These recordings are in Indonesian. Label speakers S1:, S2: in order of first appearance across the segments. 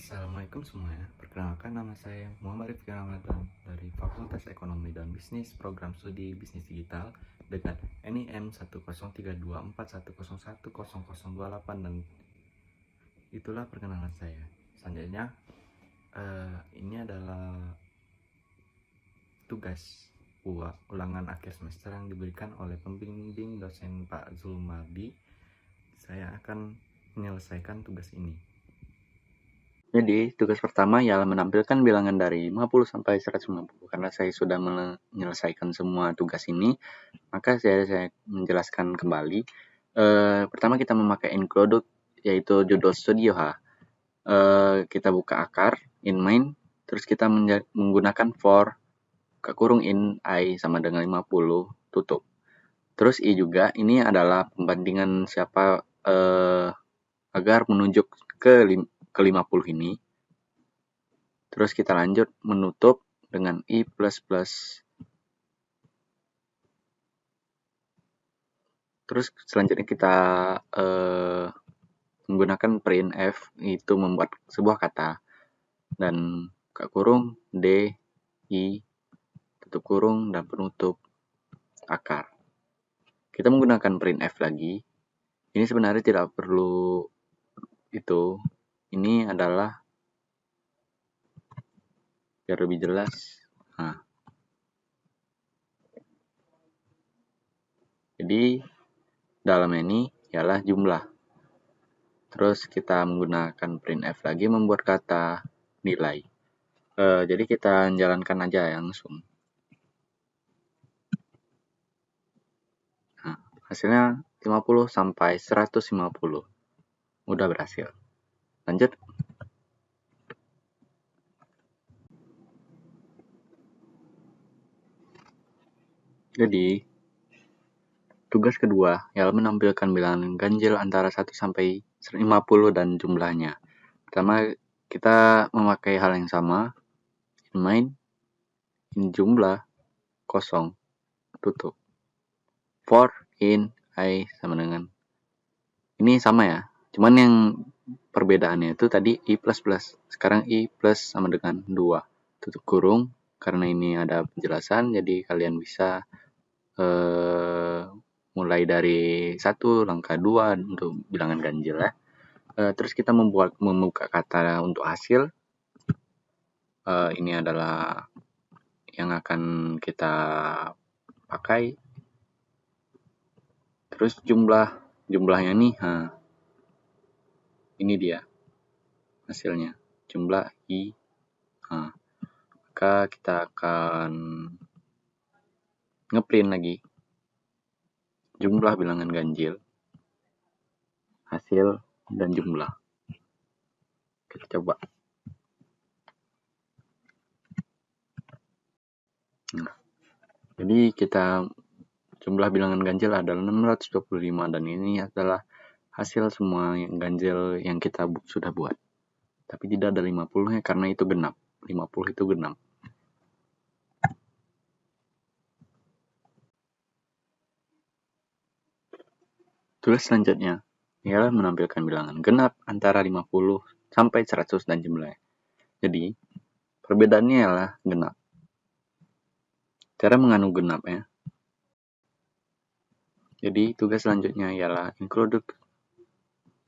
S1: Assalamualaikum semuanya. Perkenalkan, nama saya Muhammad Rifki Ramadan dari Fakultas Ekonomi dan Bisnis Program Studi Bisnis Digital dengan NIM 1032410101028, dan itulah perkenalan saya. Selanjutnya, ini adalah tugas ulangan akhir semester yang diberikan oleh pembimbing dosen Pak Zulmardi. Saya akan menyelesaikan tugas ini.
S2: Jadi, tugas pertama ialah menampilkan bilangan dari 50 sampai 150. Karena saya sudah menyelesaikan semua tugas ini, maka saya menjelaskan kembali. Pertama kita memakai include, yaitu judul studio H. Kita buka akar, in main, terus kita menggunakan for, in I sama dengan 50, tutup. Terus I juga, ini adalah pembandingan siapa agar menunjuk ke 50 ini. Terus kita lanjut menutup dengan I++. Terus selanjutnya kita menggunakan printf, itu membuat sebuah kata. Dan buka kurung, D, I, tutup kurung, dan penutup akar. Kita menggunakan printf lagi. Ini sebenarnya tidak perlu itu. Ini adalah biar lebih jelas. Jadi dalam ini ialah jumlah. Terus kita menggunakan printf lagi membuat kata nilai. Jadi kita jalankan aja langsung. Nah, hasilnya 50 sampai 150. Udah berhasil. Lanjut. Jadi, tugas kedua ialah menampilkan bilangan ganjil antara 1 sampai 50 dan jumlahnya. Pertama, kita memakai hal yang sama. In main, in jumlah, kosong, tutup. For, in, I sama dengan. Ini sama ya. Cuman yang perbedaannya itu tadi I++. Sekarang I plus sama dengan 2. Tutup kurung. Karena ini ada penjelasan, jadi kalian bisa mulai dari 1, langkah 2 untuk bilangan ganjil ya. Terus kita membuka kata untuk hasil. Ini adalah yang akan kita pakai. Terus jumlahnya nih, ini dia hasilnya, jumlah I. Maka kita akan ngeprint lagi jumlah bilangan ganjil, hasil, dan jumlah. Kita coba. Jadi kita jumlah bilangan ganjil adalah 625, dan ini adalah hasil semua yang ganjil yang kita sudah buat. Tapi tidak ada 50-nya karena itu genap. 50 itu genap. Tugas selanjutnya ialah menampilkan bilangan genap antara 50 sampai 100 dan jumlahnya. Jadi, perbedaannya ialah genap. Cara menganu genap ya. Jadi, tugas selanjutnya ialah include.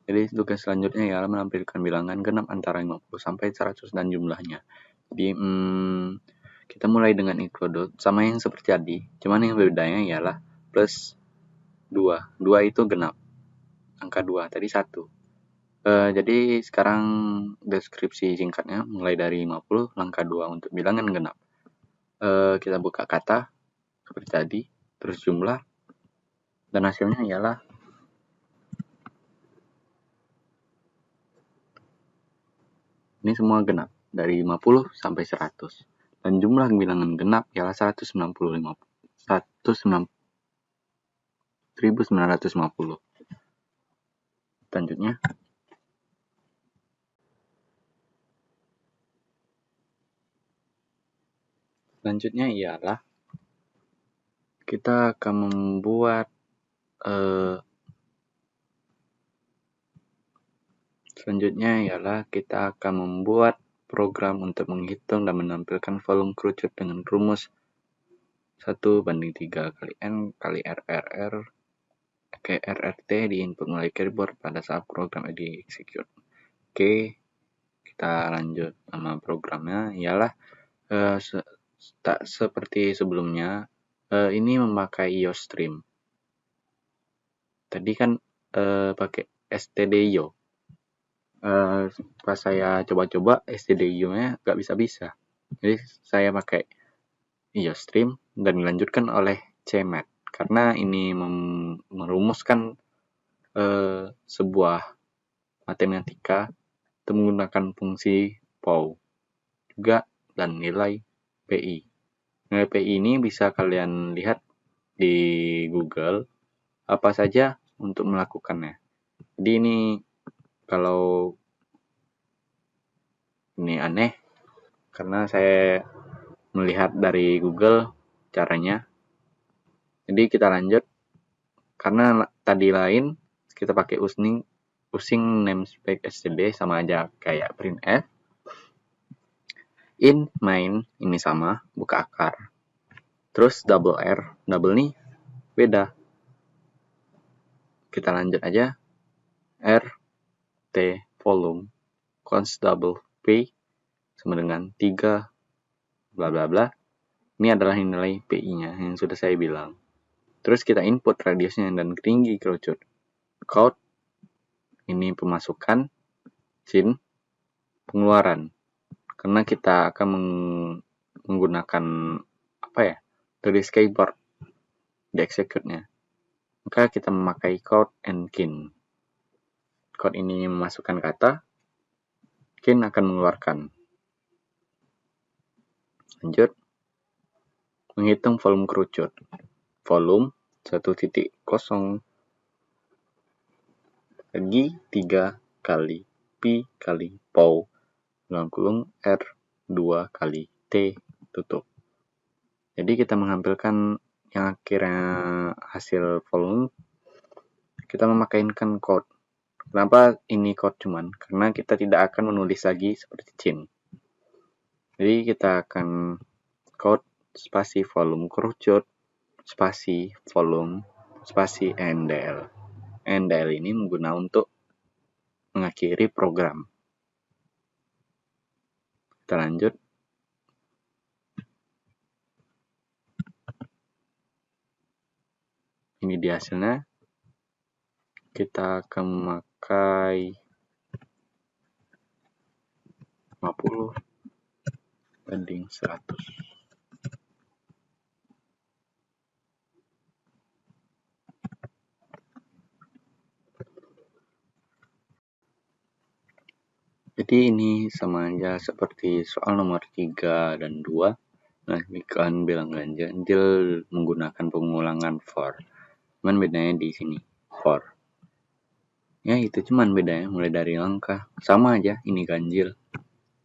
S2: Jadi, tugas selanjutnya ialah menampilkan bilangan genap antara 50 sampai 100 dan jumlahnya. Jadi, kita mulai dengan include, sama yang seperti tadi. Cuman yang bedanya ialah plus 2. 2 itu genap. Angka 2, tadi 1. Jadi sekarang deskripsi singkatnya mulai dari 50, langkah 2 untuk bilangan genap. Kita buka kata seperti tadi, terus jumlah, dan hasilnya ialah ini semua genap dari 50 sampai 100. Dan jumlah bilangan genap ialah 1950. Selanjutnya, ialah kita akan membuat Selanjutnya ialah kita akan membuat program untuk menghitung dan menampilkan volume kerucut dengan rumus 1:3 kali N kali RRR ke RRT di input melalui keyboard pada saat program di execute. Oke, kita lanjut. Nama programnya ialah tak seperti sebelumnya, ini memakai IOStream. Tadi kan pakai stdio. Pas saya coba-coba stdio-nya nggak bisa-bisa. Jadi saya pakai IOStream dan dilanjutkan oleh CMAT karena ini merumuskan sebuah matematika menggunakan fungsi POW juga dan nilai PI. Nilai PI ini bisa kalian lihat di Google apa saja untuk melakukannya. Jadi ini kalau ini aneh karena saya melihat dari Google caranya. Jadi kita lanjut karena tadi lain kita pakai using namespace std sama aja kayak printf. In main ini sama, buka akar. Terus double R, double nih beda. Kita lanjut aja. R T volume const double P sama dengan 3 bla bla bla. Ini adalah nilai PI-nya yang sudah saya bilang. Terus kita input radiusnya dan tinggi kerucut. Count ini pemasukan, sin pengeluaran. Karena kita akan menggunakan tulis keyboard di execute-nya. Maka kita memakai count and kin. Count ini memasukkan kata, kin akan mengeluarkan. Lanjut. Menghitung volume kerucut. Volume 1.0 bagi 3 kali Pi kali POW dalam kurung R 2 kali T tutup. Jadi kita mengambilkan yang akhirnya hasil volume, kita memakaikan code. Kenapa ini code cuman? Karena kita tidak akan menulis lagi seperti cin. Jadi kita akan code spasi volume kerucut, spasi volume, spasi NDL. NDL ini menggunakan untuk mengakhiri program. Kita lanjut. Ini dia hasilnya. Kita akan memakai 50 banding 100. Jadi ini sama aja seperti soal nomor 3 dan 2. Menantikan bilang ganjil menggunakan pengulangan for. Cuman bedanya di sini for. Ya itu cuman bedanya mulai dari langkah. Sama aja ini ganjil.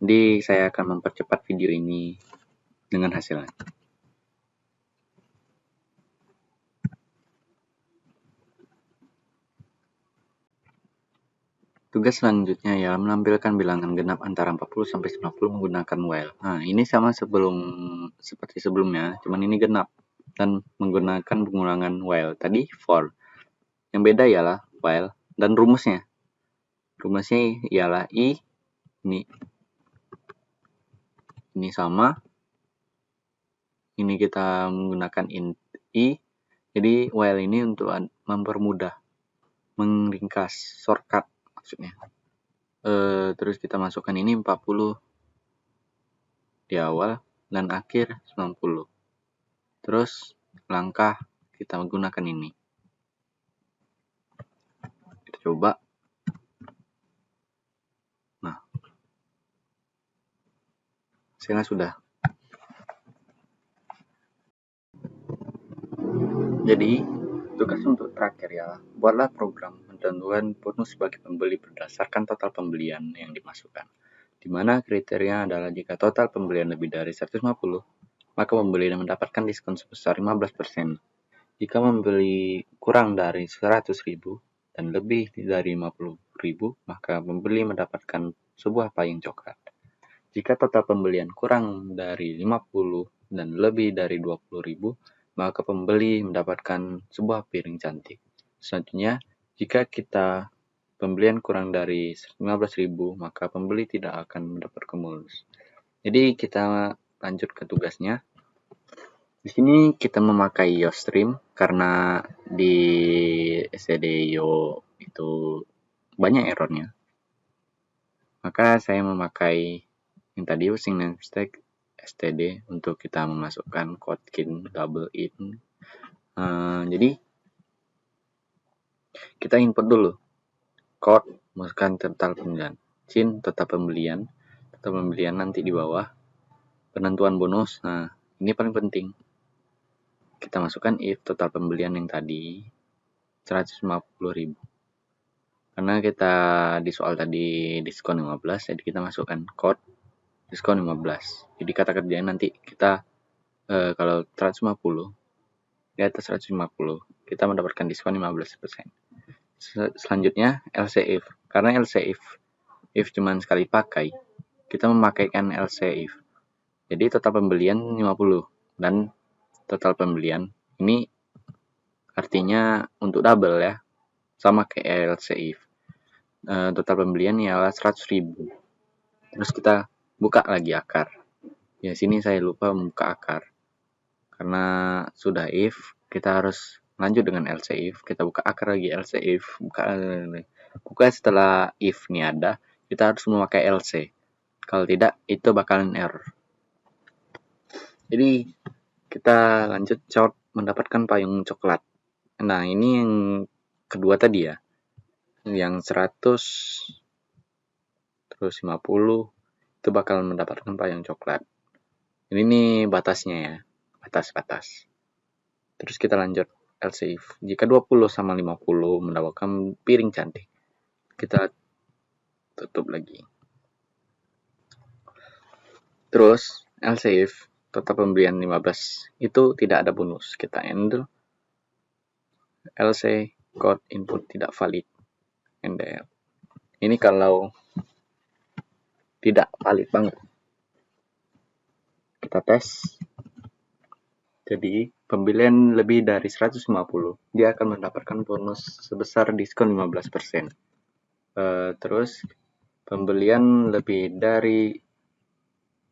S2: Jadi saya akan mempercepat video ini dengan hasilnya. Tugas selanjutnya ialah menampilkan bilangan genap antara 40 sampai 90 menggunakan while. Nah, ini sama seperti sebelumnya, cuman ini genap dan menggunakan pengulangan while. Tadi for. Yang beda ialah while dan rumusnya. Rumusnya ialah i ini sama. Ini kita menggunakan int i. Jadi while ini untuk mempermudah, meringkas, shortcut maksudnya. Terus kita masukkan ini 40 di awal dan akhir 90. Terus langkah kita menggunakan ini. Kita coba. Nah, hasilnya sudah. Jadi tugas untuk terakhir ya, buatlah program menentukan bonus bagi pembeli berdasarkan total pembelian yang dimasukkan. Di mana kriteria adalah jika total pembelian lebih dari 150, maka pembeli mendapatkan diskon sebesar 15%. Jika membeli kurang dari 100.000 dan lebih dari 50.000, 20.000, maka pembeli mendapatkan sebuah payung coklat. Jika total pembelian kurang dari 50 dan lebih dari 20.000, maka pembeli mendapatkan sebuah piring cantik. Selanjutnya, jika kita pembelian kurang dari 15.000, maka pembeli tidak akan mendapatkan bonus. Jadi kita lanjut ke tugasnya. Di sini kita memakai YoStream karena di stdio itu banyak errornya. Maka saya memakai yang tadi using namestack std untuk kita memasukkan Kotlin double in. Jadi kita input dulu code, masukkan total pembelian, total pembelian nanti di bawah penentuan bonus. Nah, ini paling penting. Kita masukkan if total pembelian yang tadi 150.000. Karena kita di soal tadi diskon 15, jadi kita masukkan code diskon 15. Jadi kata kerjanya nanti kita kalau 150 di atas 150 kita mendapatkan diskon 15%. Selanjutnya else if. Karena else if cuma sekali pakai, kita memakaikan else if. Jadi total pembelian 50 dan total pembelian ini artinya untuk double ya, sama kayak else if. Total pembelian ialah 100.000. Terus kita buka lagi akar. Ya, sini saya lupa membuka akar. Karena sudah if, kita harus lanjut dengan else if. Kita buka akar lagi else if, buka setelah if ini ada, kita harus memakai else. Kalau tidak, itu bakalan error. Jadi kita lanjut chart mendapatkan payung coklat. Nah, ini yang kedua tadi ya. Yang 100 terus 50 itu bakal mendapatkan payung coklat. Ini nih batasnya ya. Batas. Terus kita lanjut else if. Jika 20 sama 50 mendapatkan piring cantik. Kita tutup lagi. Terus else if total pembelian 15 itu tidak ada bonus. Kita handle else code input tidak valid. NDL. Ini kalau tidak valid banget. Kita tes. Jadi pembelian lebih dari 150, dia akan mendapatkan bonus sebesar diskon 15%. Terus pembelian lebih dari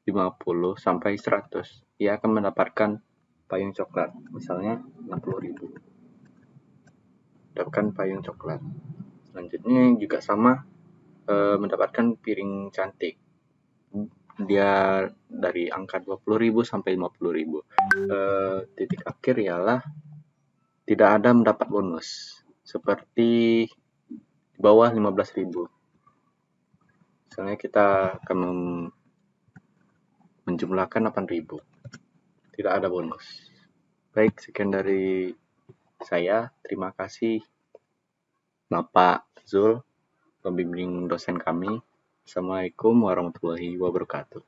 S2: 50 sampai 100, dia akan mendapatkan payung coklat. Misalnya 60.000. Mendapatkan payung coklat. Selanjutnya juga sama, mendapatkan piring cantik. Dia dari angka 20.000 sampai 50.000. Titik akhir ialah tidak ada mendapat bonus. Seperti di bawah 15.000. Misalnya kita akan menjumlahkan 8.000. Tidak ada bonus. Baik, sekian dari saya. Terima kasih Bapak Zul, pembimbing dosen kami. Assalamualaikum warahmatullahi wabarakatuh.